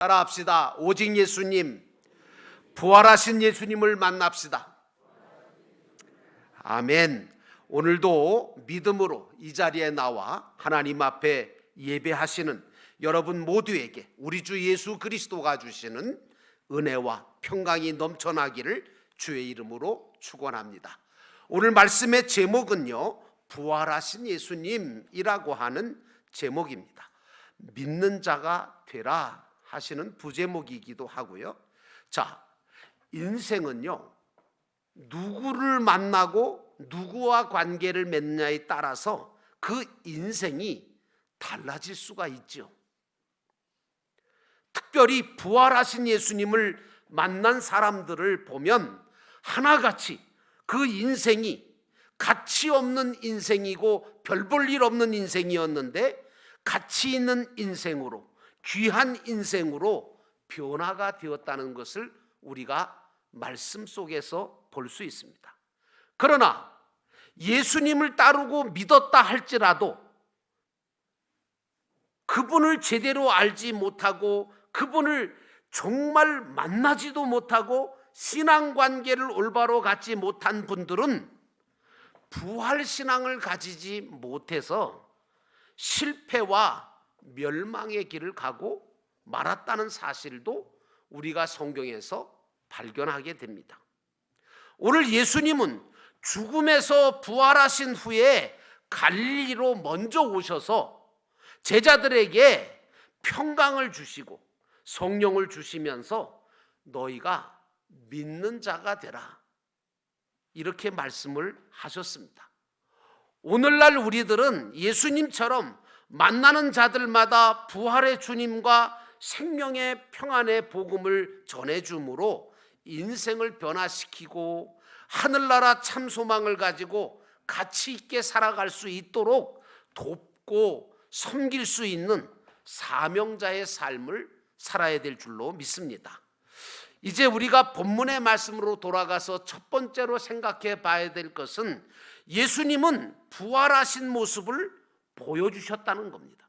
따라합시다. 오직 예수님, 부활하신 예수님을 만납시다. 아멘. 오늘도 믿음으로 이 자리에 나와 하나님 앞에 예배하시는 여러분 모두에게 우리 주 예수 그리스도가 주시는 은혜와 평강이 넘쳐나기를 주의 이름으로 축원합니다. 오늘 말씀의 제목은요, 부활하신 예수님이라고 하는 제목입니다. 믿는 자가 되라 하시는 부제목이기도 하고요. 자, 인생은요, 누구를 만나고 누구와 관계를 맺느냐에 따라서 그 인생이 달라질 수가 있죠. 특별히 부활하신 예수님을 만난 사람들을 보면 하나같이 그 인생이 가치 없는 인생이고 별 볼 일 없는 인생이었는데 가치 있는 인생으로, 귀한 인생으로 변화가 되었다는 것을 우리가 말씀 속에서 볼 수 있습니다. 그러나 예수님을 따르고 믿었다 할지라도 그분을 제대로 알지 못하고 그분을 정말 만나지도 못하고 신앙관계를 올바로 갖지 못한 분들은 부활신앙을 가지지 못해서 실패와 멸망의 길을 가고 말았다는 사실도 우리가 성경에서 발견하게 됩니다. 오늘 예수님은 죽음에서 부활하신 후에 갈릴리로 먼저 오셔서 제자들에게 평강을 주시고 성령을 주시면서 너희가 믿는 자가 되라, 이렇게 말씀을 하셨습니다. 오늘날 우리들은 예수님처럼 만나는 자들마다 부활의 주님과 생명의 평안의 복음을 전해주므로 인생을 변화시키고 하늘나라 참 소망을 가지고 가치 있게 살아갈 수 있도록 돕고 섬길 수 있는 사명자의 삶을 살아야 될 줄로 믿습니다. 이제 우리가 본문의 말씀으로 돌아가서 첫 번째로 생각해 봐야 될 것은 예수님은 부활하신 모습을 보여주셨다는 겁니다.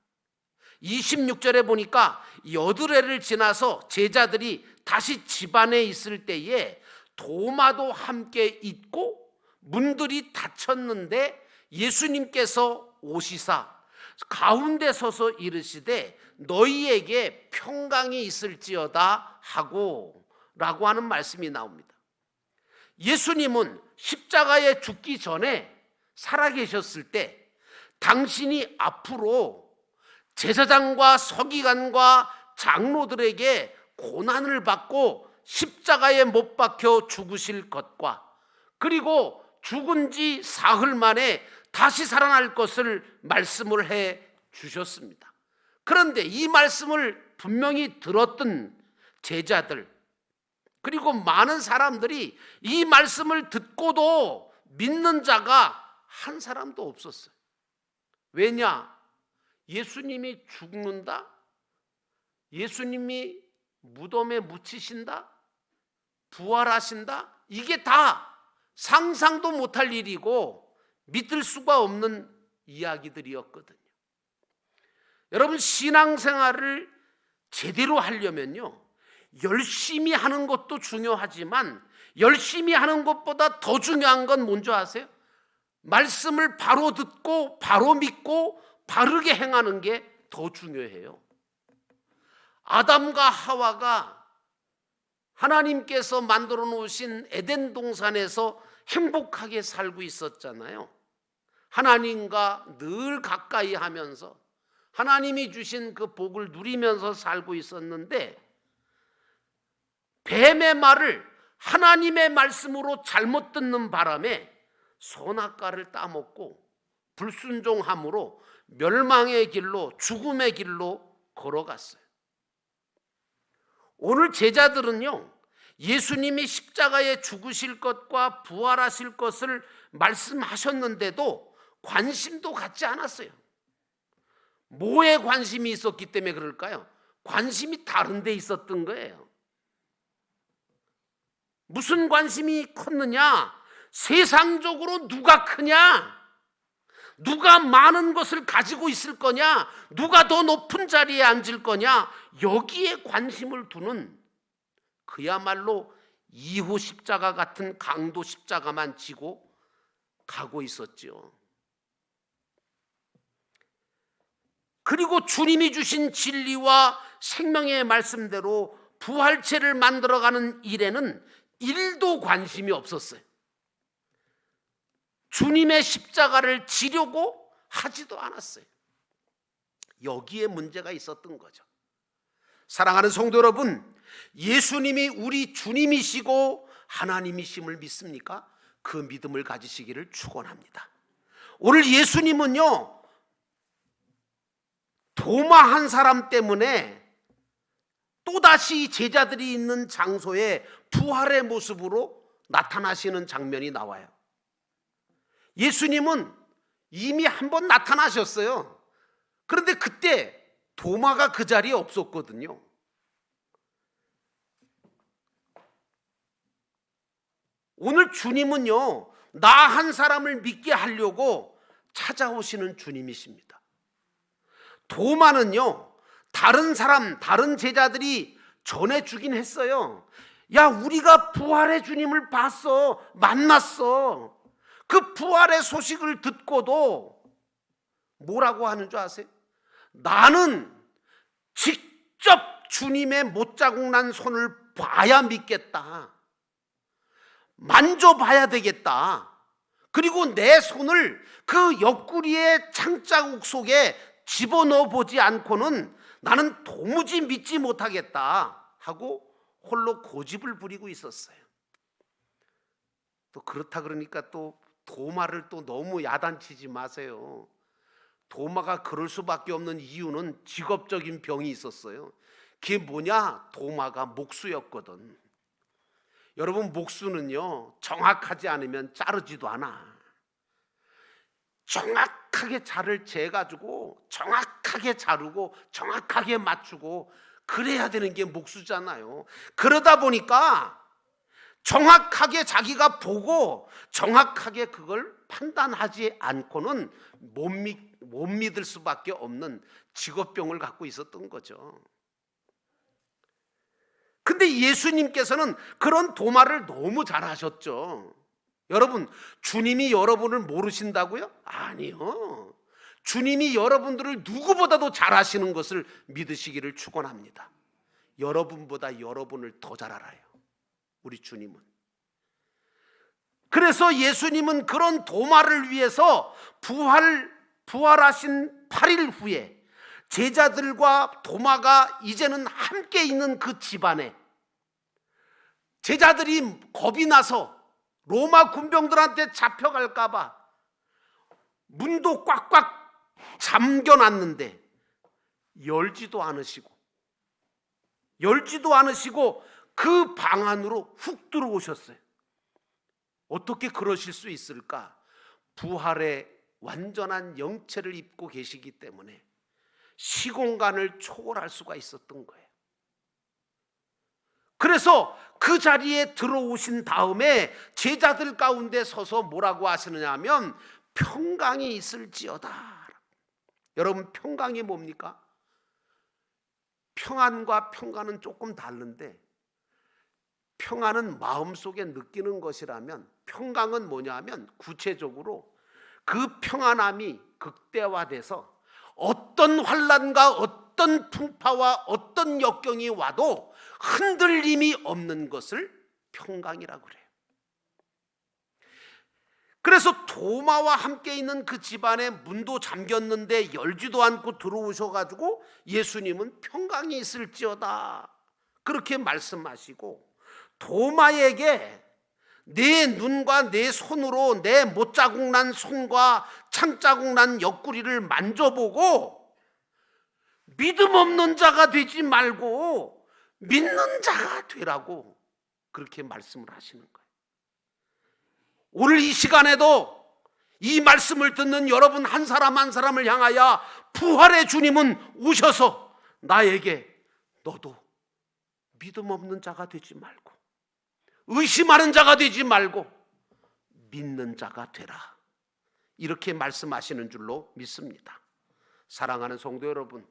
26절에 보니까 여드레를 지나서 제자들이 다시 집안에 있을 때에 도마도 함께 있고 문들이 닫혔는데 예수님께서 오시사 가운데 서서 이르시되 너희에게 평강이 있을지어다 하고 라고 하는 말씀이 나옵니다. 예수님은 십자가에 죽기 전에 살아계셨을 때 당신이 앞으로 제사장과 서기관과 장로들에게 고난을 받고 십자가에 못 박혀 죽으실 것과 그리고 죽은 지 사흘 만에 다시 살아날 것을 말씀을 해 주셨습니다. 그런데 이 말씀을 분명히 들었던 제자들 그리고 많은 사람들이 이 말씀을 듣고도 믿는 자가 한 사람도 없었어요. 왜냐? 예수님이 죽는다? 예수님이 무덤에 묻히신다? 부활하신다? 이게 다 상상도 못할 일이고 믿을 수가 없는 이야기들이었거든요. 여러분, 신앙생활을 제대로 하려면요, 열심히 하는 것도 중요하지만 열심히 하는 것보다 더 중요한 건 뭔지 아세요? 말씀을 바로 듣고 바로 믿고 바르게 행하는 게 더 중요해요. 아담과 하와가 하나님께서 만들어 놓으신 에덴 동산에서 행복하게 살고 있었잖아요. 하나님과 늘 가까이 하면서 하나님이 주신 그 복을 누리면서 살고 있었는데 뱀의 말을 하나님의 말씀으로 잘못 듣는 바람에 선악과를 따먹고 불순종함으로 멸망의 길로, 죽음의 길로 걸어갔어요. 오늘 제자들은요, 예수님이 십자가에 죽으실 것과 부활하실 것을 말씀하셨는데도 관심도 갖지 않았어요. 뭐에 관심이 있었기 때문에 그럴까요? 관심이 다른 데 있었던 거예요. 무슨 관심이 컸느냐? 세상적으로 누가 크냐? 누가 많은 것을 가지고 있을 거냐, 누가 더 높은 자리에 앉을 거냐, 여기에 관심을 두는 그야말로 2호 십자가 같은 강도 십자가만 지고 가고 있었죠. 그리고 주님이 주신 진리와 생명의 말씀대로 부활체를 만들어가는 일에는 1도 관심이 없었어요. 주님의 십자가를 지려고 하지도 않았어요. 여기에 문제가 있었던 거죠. 사랑하는 성도 여러분, 예수님이 우리 주님이시고 하나님이심을 믿습니까? 그 믿음을 가지시기를 축원합니다. 오늘 예수님은요, 도마 한 사람 때문에 또다시 제자들이 있는 장소에 부활의 모습으로 나타나시는 장면이 나와요. 예수님은 이미 한 번 나타나셨어요. 그런데 그때 도마가 그 자리에 없었거든요. 오늘 주님은요, 나 한 사람을 믿게 하려고 찾아오시는 주님이십니다. 도마는요, 다른 사람, 다른 제자들이 전해주긴 했어요. 야, 우리가 부활의 주님을 봤어, 만났어. 그 부활의 소식을 듣고도 뭐라고 하는 줄 아세요? 나는 직접 주님의 못자국 난 손을 봐야 믿겠다. 만져봐야 되겠다. 그리고 내 손을 그 옆구리의 창자국 속에 집어넣어 보지 않고는 나는 도무지 믿지 못하겠다 하고 홀로 고집을 부리고 있었어요. 또 그렇다 그러니까 또 도마를 또 너무 야단치지 마세요. 도마가 그럴 수밖에 없는 이유는 직업적인 병이 있었어요. 그게 뭐냐? 도마가 목수였거든. 여러분, 목수는요, 정확하지 않으면 자르지도 않아. 정확하게 자를 재가지고 정확하게 자르고 정확하게 맞추고 그래야 되는 게 목수잖아요. 그러다 보니까 정확하게 자기가 보고 정확하게 그걸 판단하지 않고는 못 믿을 수밖에 없는 직업병을 갖고 있었던 거죠. 근데 예수님께서는 그런 도마를 너무 잘하셨죠. 여러분, 주님이 여러분을 모르신다고요? 아니요. 주님이 여러분들을 누구보다도 잘하시는 것을 믿으시기를 축원합니다. 여러분보다 여러분을 더 잘 알아요, 우리 주님은. 그래서 예수님은 그런 도마를 위해서 부활하신 8일 후에 제자들과 도마가 이제는 함께 있는 그 집안에, 제자들이 겁이 나서 로마 군병들한테 잡혀갈까 봐 문도 꽉꽉 잠겨놨는데 열지도 않으시고 그 방 안으로 훅 들어오셨어요. 어떻게 그러실 수 있을까? 부활의 완전한 영체를 입고 계시기 때문에 시공간을 초월할 수가 있었던 거예요. 그래서 그 자리에 들어오신 다음에 제자들 가운데 서서 뭐라고 하시느냐 하면 평강이 있을지어다. 여러분, 평강이 뭡니까? 평안과 평강은 조금 다른데, 평안은 마음속에 느끼는 것이라면 평강은 뭐냐 하면 구체적으로 그 평안함이 극대화돼서 어떤 환난과 어떤 풍파와 어떤 역경이 와도 흔들림이 없는 것을 평강이라고 그래요. 그래서 도마와 함께 있는 그 집안에 문도 잠겼는데 열지도 않고 들어오셔가지고 예수님은 평강이 있을지어다 그렇게 말씀하시고, 도마에게 내 눈과 내 손으로 내 못자국 난 손과 창자국 난 옆구리를 만져보고 믿음 없는 자가 되지 말고 믿는 자가 되라고 그렇게 말씀을 하시는 거예요. 오늘 이 시간에도 이 말씀을 듣는 여러분 한 사람 한 사람을 향하여 부활의 주님은 오셔서 나에게 너도 믿음 없는 자가 되지 말고 의심하는 자가 되지 말고 믿는 자가 되라, 이렇게 말씀하시는 줄로 믿습니다. 사랑하는 성도 여러분,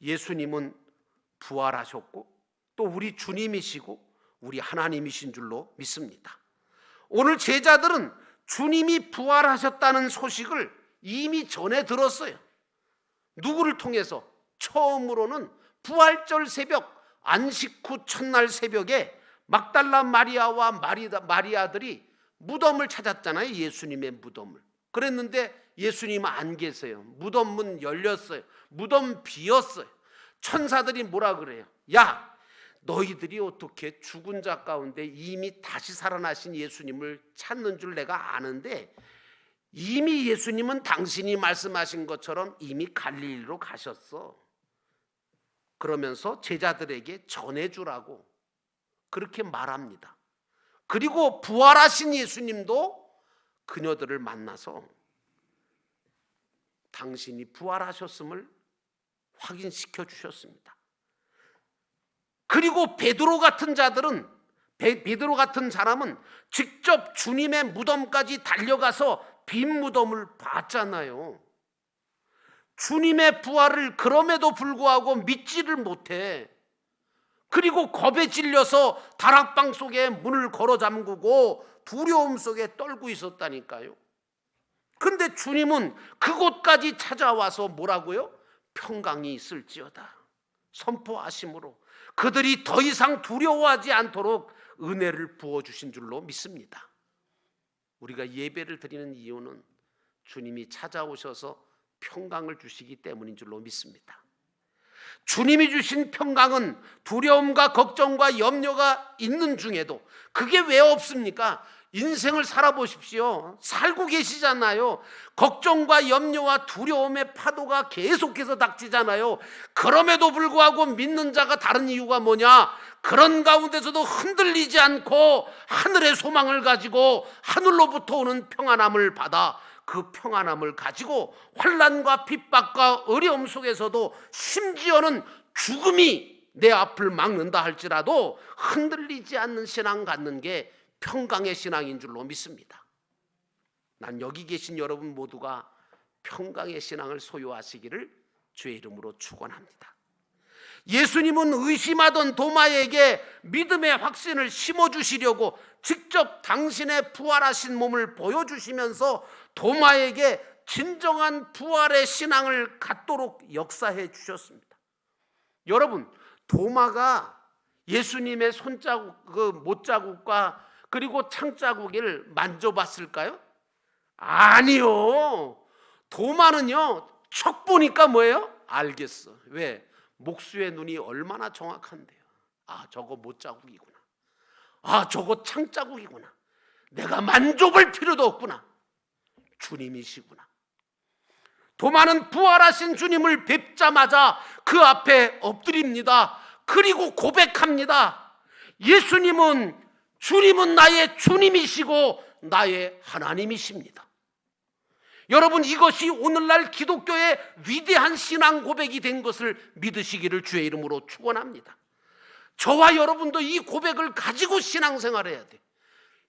예수님은 부활하셨고 또 우리 주님이시고 우리 하나님이신 줄로 믿습니다. 오늘 제자들은 주님이 부활하셨다는 소식을 이미 전해 들었어요. 누구를 통해서? 처음으로는 부활절 새벽, 안식 후 첫날 새벽에 막달라 마리아와 마리아들이 무덤을 찾았잖아요. 예수님의 무덤을. 그랬는데 예수님은 안 계세요. 무덤 문 열렸어요. 무덤 비었어요. 천사들이 뭐라 그래요? 야, 너희들이 어떻게 죽은 자 가운데 이미 다시 살아나신 예수님을 찾는 줄 내가 아는데 이미 예수님은 당신이 말씀하신 것처럼 이미 갈릴리로 가셨어. 그러면서 제자들에게 전해주라고 그렇게 말합니다. 그리고 부활하신 예수님도 그녀들을 만나서 당신이 부활하셨음을 확인시켜 주셨습니다. 그리고 베드로 같은 사람은 직접 주님의 무덤까지 달려가서 빈 무덤을 봤잖아요. 주님의 부활을 그럼에도 불구하고 믿지를 못해. 그리고 겁에 질려서 다락방 속에 문을 걸어 잠그고 두려움 속에 떨고 있었다니까요. 근데 주님은 그곳까지 찾아와서 뭐라고요? 평강이 있을지어다 선포하심으로 그들이 더 이상 두려워하지 않도록 은혜를 부어주신 줄로 믿습니다. 우리가 예배를 드리는 이유는 주님이 찾아오셔서 평강을 주시기 때문인 줄로 믿습니다. 주님이 주신 평강은 두려움과 걱정과 염려가 있는 중에도 그게 왜 없습니까? 인생을 살아보십시오. 살고 계시잖아요. 걱정과 염려와 두려움의 파도가 계속해서 닥치잖아요. 그럼에도 불구하고 믿는 자가 다른 이유가 뭐냐? 그런 가운데서도 흔들리지 않고 하늘의 소망을 가지고 하늘로부터 오는 평안함을 받아 그 평안함을 가지고 환난과 핍박과 어려움 속에서도 심지어는 죽음이 내 앞을 막는다 할지라도 흔들리지 않는 신앙 갖는 게 평강의 신앙인 줄로 믿습니다. 난 여기 계신 여러분 모두가 평강의 신앙을 소유하시기를 주의 이름으로 축원합니다. 예수님은 의심하던 도마에게 믿음의 확신을 심어주시려고 직접 당신의 부활하신 몸을 보여주시면서 도마에게 진정한 부활의 신앙을 갖도록 역사해 주셨습니다. 여러분, 도마가 예수님의 손자국, 그 못자국과 그리고 창자국을 만져봤을까요? 아니요. 도마는요, 척 보니까 뭐예요? 알겠어. 왜? 목수의 눈이 얼마나 정확한데요. 아, 저거 못자국이구나. 아, 저거 창자국이구나. 내가 만져볼 필요도 없구나. 주님이시구나. 도마는 부활하신 주님을 뵙자마자 그 앞에 엎드립니다. 그리고 고백합니다. 주님은 나의 주님이시고 나의 하나님이십니다. 여러분, 이것이 오늘날 기독교의 위대한 신앙 고백이 된 것을 믿으시기를 주의 이름으로 축원합니다. 저와 여러분도 이 고백을 가지고 신앙생활해야 돼요.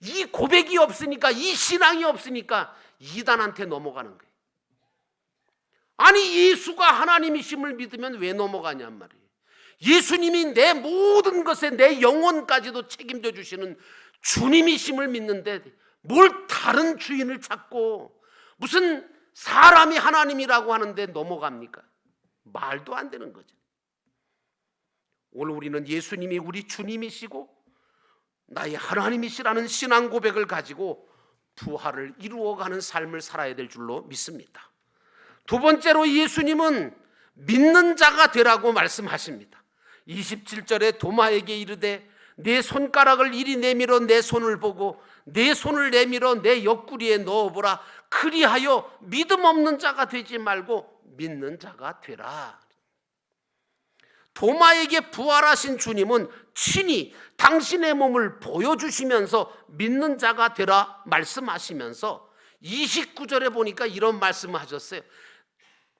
이 고백이 없으니까, 이 신앙이 없으니까 이단한테 넘어가는 거예요. 아니, 예수가 하나님이심을 믿으면 왜 넘어가냔 말이에요. 예수님이 내 모든 것에 내 영혼까지도 책임져 주시는 주님이심을 믿는데 뭘 다른 주인을 찾고 무슨 사람이 하나님이라고 하는데 넘어갑니까? 말도 안 되는 거죠. 오늘 우리는 예수님이 우리 주님이시고 나의 하나님이시라는 신앙 고백을 가지고 부활을 이루어가는 삶을 살아야 될 줄로 믿습니다. 두 번째로 예수님은 믿는 자가 되라고 말씀하십니다. 27절에 도마에게 이르되 내 손가락을 이리 내밀어 내 손을 보고 내 손을 내밀어 내 옆구리에 넣어보라. 그리하여 믿음 없는 자가 되지 말고 믿는 자가 되라. 도마에게 부활하신 주님은 친히 당신의 몸을 보여주시면서 믿는 자가 되라 말씀하시면서 29절에 보니까 이런 말씀하셨어요.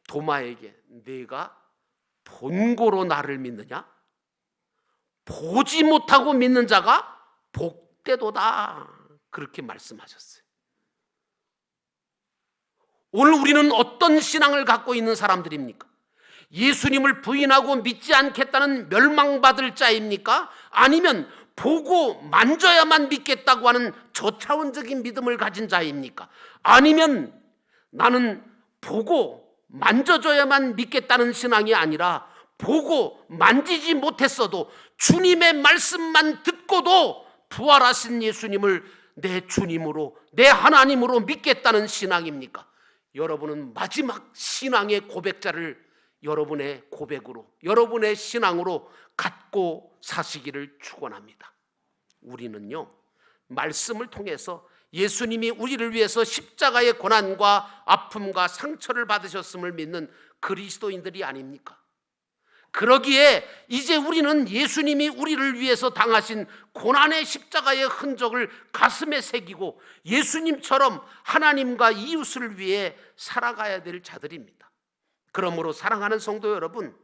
도마에게 네가 본고로 나를 믿느냐? 보지 못하고 믿는 자가 복되도다. 그렇게 말씀하셨어요. 오늘 우리는 어떤 신앙을 갖고 있는 사람들입니까? 예수님을 부인하고 믿지 않겠다는 멸망받을 자입니까? 아니면 보고 만져야만 믿겠다고 하는 저차원적인 믿음을 가진 자입니까? 아니면 나는 보고 만져줘야만 믿겠다는 신앙이 아니라 보고 만지지 못했어도 주님의 말씀만 듣고도 부활하신 예수님을 내 주님으로, 내 하나님으로 믿겠다는 신앙입니까? 여러분은 마지막 신앙의 고백자를 여러분의 고백으로, 여러분의 신앙으로 갖고 사시기를 축원합니다. 우리는요, 말씀을 통해서 예수님이 우리를 위해서 십자가의 고난과 아픔과 상처를 받으셨음을 믿는 그리스도인들이 아닙니까? 그러기에 이제 우리는 예수님이 우리를 위해서 당하신 고난의 십자가의 흔적을 가슴에 새기고 예수님처럼 하나님과 이웃을 위해 살아가야 될 자들입니다. 그러므로 사랑하는 성도 여러분,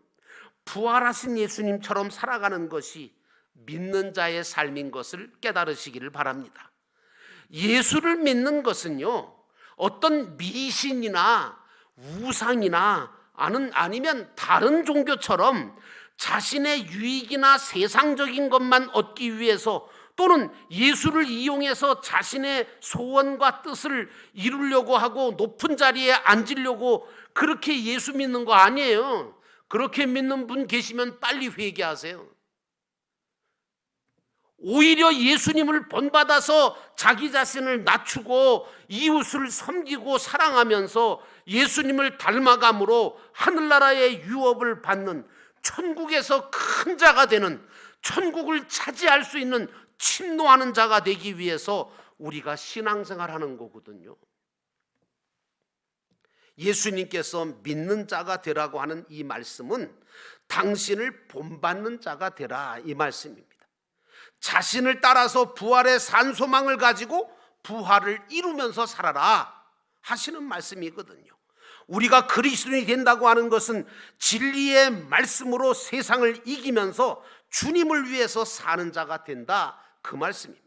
부활하신 예수님처럼 살아가는 것이 믿는 자의 삶인 것을 깨달으시기를 바랍니다. 예수를 믿는 것은요, 어떤 미신이나 우상이나 아니면 다른 종교처럼 자신의 유익이나 세상적인 것만 얻기 위해서 또는 예수를 이용해서 자신의 소원과 뜻을 이루려고 하고 높은 자리에 앉으려고 그렇게 예수 믿는 거 아니에요. 그렇게 믿는 분 계시면 빨리 회개하세요. 오히려 예수님을 본받아서 자기 자신을 낮추고 이웃을 섬기고 사랑하면서 예수님을 닮아감으로 하늘나라의 유업을 받는, 천국에서 큰 자가 되는, 천국을 차지할 수 있는 침노하는 자가 되기 위해서 우리가 신앙생활하는 거거든요. 예수님께서 믿는 자가 되라고 하는 이 말씀은 당신을 본받는 자가 되라, 이 말씀입니다. 자신을 따라서 부활의 산소망을 가지고 부활을 이루면서 살아라 하시는 말씀이거든요. 우리가 그리스도인이 된다고 하는 것은 진리의 말씀으로 세상을 이기면서 주님을 위해서 사는 자가 된다, 그 말씀입니다.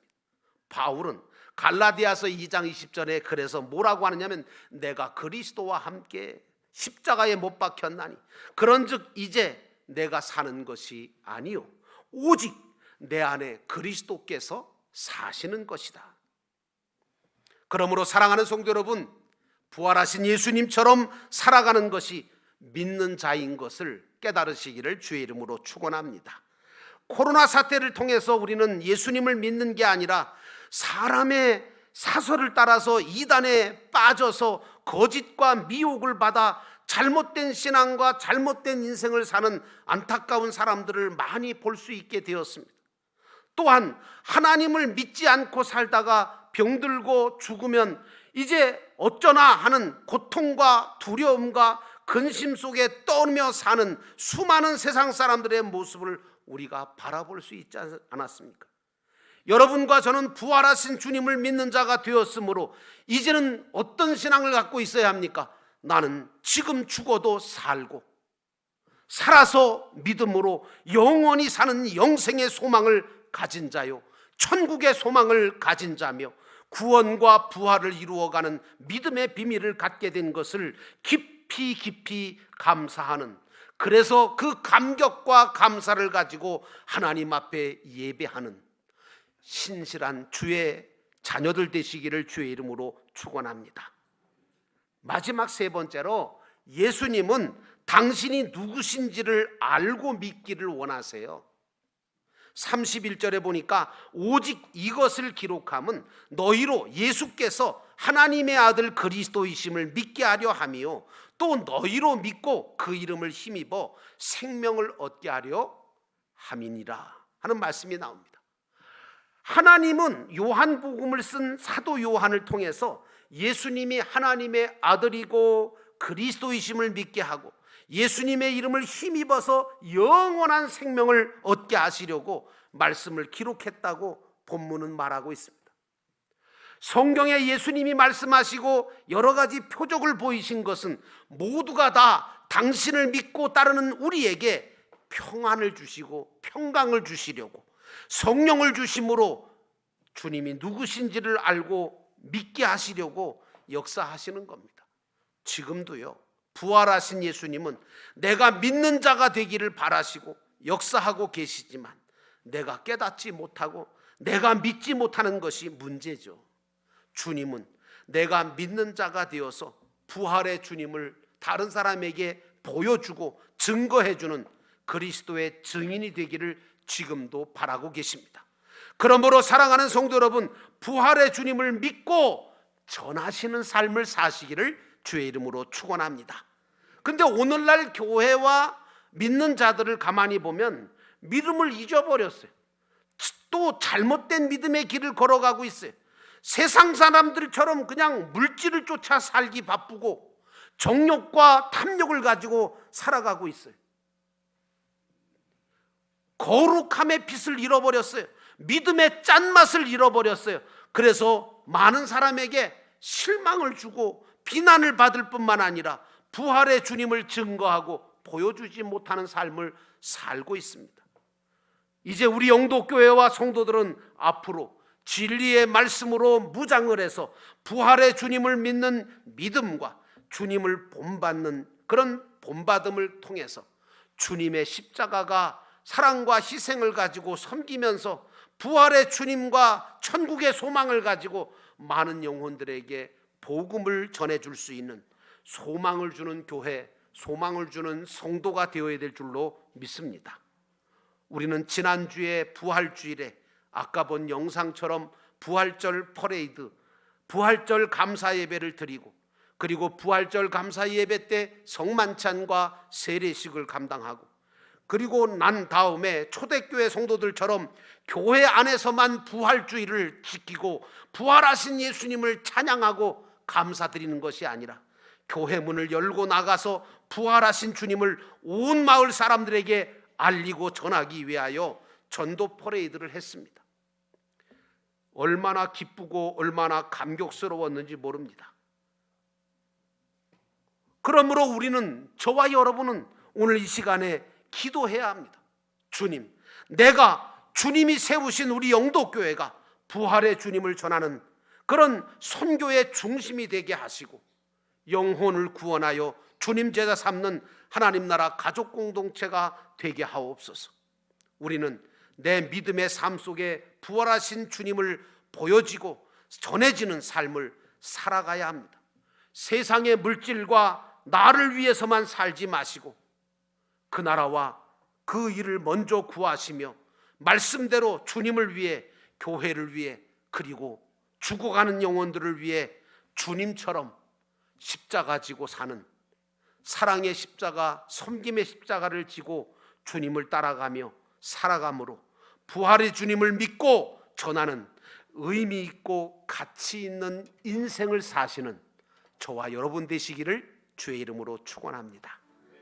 바울은 갈라디아서 2장 20절에 그래서 뭐라고 하느냐면, 내가 그리스도와 함께 십자가에 못 박혔나니 그런즉 이제 내가 사는 것이 아니요 오직 내 안에 그리스도께서 사시는 것이다. 그러므로 사랑하는 성도 여러분, 부활하신 예수님처럼 살아가는 것이 믿는 자인 것을 깨달으시기를 주의 이름으로 축원합니다. 코로나 사태를 통해서 우리는 예수님을 믿는 게 아니라 사람의 사설을 따라서 이단에 빠져서 거짓과 미혹을 받아 잘못된 신앙과 잘못된 인생을 사는 안타까운 사람들을 많이 볼 수 있게 되었습니다. 또한 하나님을 믿지 않고 살다가 병들고 죽으면 이제 어쩌나 하는 고통과 두려움과 근심 속에 떠며 사는 수많은 세상 사람들의 모습을 우리가 바라볼 수 있지 않았습니까? 여러분과 저는 부활하신 주님을 믿는 자가 되었으므로 이제는 어떤 신앙을 갖고 있어야 합니까? 나는 지금 죽어도 살고 살아서 믿음으로 영원히 사는 영생의 소망을 가진 자요, 천국의 소망을 가진 자며 구원과 부활을 이루어가는 믿음의 비밀을 갖게 된 것을 깊이 감사하는, 그래서 그 감격과 감사를 가지고 하나님 앞에 예배하는 신실한 주의 자녀들 되시기를 주의 이름으로 축원합니다. 마지막 세 번째로, 예수님은 당신이 누구신지를 알고 믿기를 원하세요. 31절에 보니까 오직 이것을 기록함은 너희로 예수께서 하나님의 아들 그리스도이심을 믿게 하려 함이요 또 너희로 믿고 그 이름을 힘입어 생명을 얻게 하려 함이니라 하는 말씀이 나옵니다. 하나님은 요한복음을 쓴 사도 요한을 통해서 예수님이 하나님의 아들이고 그리스도이심을 믿게 하고 예수님의 이름을 힘입어서 영원한 생명을 얻게 하시려고 말씀을 기록했다고 본문은 말하고 있습니다. 성경에 예수님이 말씀하시고 여러 가지 표적을 보이신 것은 모두가 다 당신을 믿고 따르는 우리에게 평안을 주시고 평강을 주시려고, 성령을 주심으로 주님이 누구신지를 알고 믿게 하시려고 역사하시는 겁니다. 지금도요, 부활하신 예수님은 내가 믿는 자가 되기를 바라시고 역사하고 계시지만 내가 깨닫지 못하고 내가 믿지 못하는 것이 문제죠. 주님은 내가 믿는 자가 되어서 부활의 주님을 다른 사람에게 보여주고 증거해주는 그리스도의 증인이 되기를 지금도 바라고 계십니다. 그러므로 사랑하는 성도 여러분, 부활의 주님을 믿고 전하시는 삶을 사시기를 주의 이름으로 축원합니다. 근데 오늘날 교회와 믿는 자들을 가만히 보면 믿음을 잊어버렸어요. 또 잘못된 믿음의 길을 걸어가고 있어요. 세상 사람들처럼 그냥 물질을 쫓아 살기 바쁘고 정욕과 탐욕을 가지고 살아가고 있어요. 거룩함의 빛을 잃어버렸어요. 믿음의 짠맛을 잃어버렸어요. 그래서 많은 사람에게 실망을 주고 비난을 받을 뿐만 아니라 부활의 주님을 증거하고 보여주지 못하는 삶을 살고 있습니다. 이제 우리 영도교회와 성도들은 앞으로 진리의 말씀으로 무장을 해서 부활의 주님을 믿는 믿음과 주님을 본받는 그런 본받음을 통해서 주님의 십자가가 사랑과 희생을 가지고 섬기면서 부활의 주님과 천국의 소망을 가지고 많은 영혼들에게 복음을 전해줄 수 있는 소망을 주는 교회, 소망을 주는 성도가 되어야 될 줄로 믿습니다. 우리는 지난주에 부활주일에 아까 본 영상처럼 부활절 퍼레이드, 부활절 감사 예배를 드리고 그리고 부활절 감사 예배 때 성만찬과 세례식을 감당하고 그리고 난 다음에 초대교회 성도들처럼 교회 안에서만 부활주의를 지키고 부활하신 예수님을 찬양하고 감사드리는 것이 아니라 교회 문을 열고 나가서 부활하신 주님을 온 마을 사람들에게 알리고 전하기 위하여 전도 퍼레이드를 했습니다. 얼마나 기쁘고 얼마나 감격스러웠는지 모릅니다. 그러므로 우리는, 저와 여러분은 오늘 이 시간에 기도해야 합니다. 주님, 내가 주님이 세우신 우리 영도교회가 부활의 주님을 전하는 그런 선교의 중심이 되게 하시고 영혼을 구원하여 주님 제자 삼는 하나님 나라 가족 공동체가 되게 하옵소서. 우리는 내 믿음의 삶 속에 부활하신 주님을 보여지고 전해지는 삶을 살아가야 합니다. 세상의 물질과 나를 위해서만 살지 마시고 그 나라와 그 일을 먼저 구하시며 말씀대로 주님을 위해, 교회를 위해, 그리고 죽어가는 영혼들을 위해 주님처럼 십자가 지고 사는, 사랑의 십자가, 섬김의 십자가를 지고 주님을 따라가며 살아감으로 부활의 주님을 믿고 전하는 의미 있고 가치 있는 인생을 사시는 저와 여러분 되시기를 주의 이름으로 축원합니다.